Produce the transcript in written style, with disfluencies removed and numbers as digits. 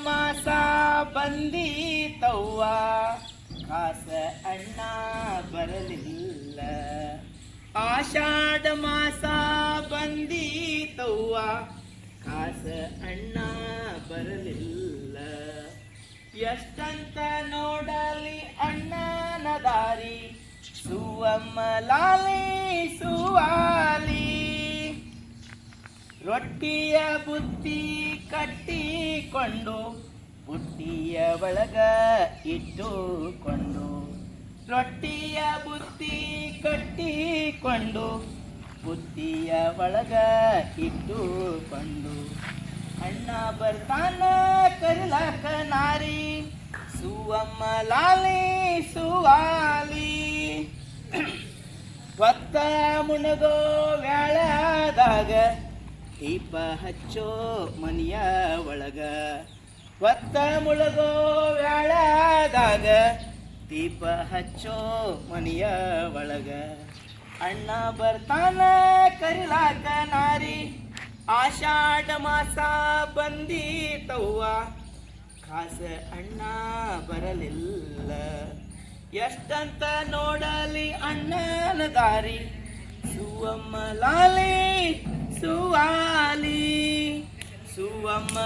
ಮಾಸ ಬಂದೀತವ್ವ ಕಾಸ ಅಣ್ಣ ಬರಲಿಲ್ಲ. ಆಷಾಢ ಮಾಸ ಬಂದೀತವ್ವ ಕಾಸ ಅಣ್ಣ ಬರಲಿಲ್ಲ. ಎಷ್ಟಂತ ನೋಡಲಿ ಅಣ್ಣನ ದಾರಿ ಸುವಮ್ಮ ಲಾಲಿ ಸುವಾಲಿ. ರೊಟ್ಟಿಯ ಬುತ್ತಿ ಕಟ್ಟಿಕೊಂಡು ಬುಟ್ಟಿಯ ಒಳಗ ಇಟ್ಟುಕೊಂಡು, ರೊಟ್ಟಿಯ ಬುತ್ತಿ ಕಟ್ಟಿಕೊಂಡು ಬುತ್ತಿಯ ಒಳಗ ಇಟ್ಟುಕೊಂಡು, ಅಣ್ಣ ಬರ್ತಾನ ಕರಿಲಾಕ ನಾರಿ ಸುವಮ್ಮ ಲಾಲಿ ಸುವಾಲಿ. ಹೊತ್ತ ಮುಣಗೋ ವ್ಯಾಳದಾಗ ದೀಪ ಹಚ್ಚೋ ಮನೆಯ ಒಳಗ, ಹೊತ್ತ ಮುಳಗೋ ವ್ಯಾಳದಾಗ ದೀಪ ಹಚ್ಚೋ ಮನೆಯ ಒಳಗ. ಅಣ್ಣ ಬರ್ತಾನ ಕರಿಲಾಕ ನಾರಿ ಆಷಾಢ ಮಾಸ ಬಂದೀತವ್ವ ಕಾಸ ಅಣ್ಣ ಬರಲಿಲ್ಲ. ಎಷ್ಟಂತ ನೋಡಲಿ ಅಣ್ಣನ ದಾರಿ ಸುವಮ್ಮ ಲಾಲಿ ಸುವಾಲಿ ಸುವಮ್ಮ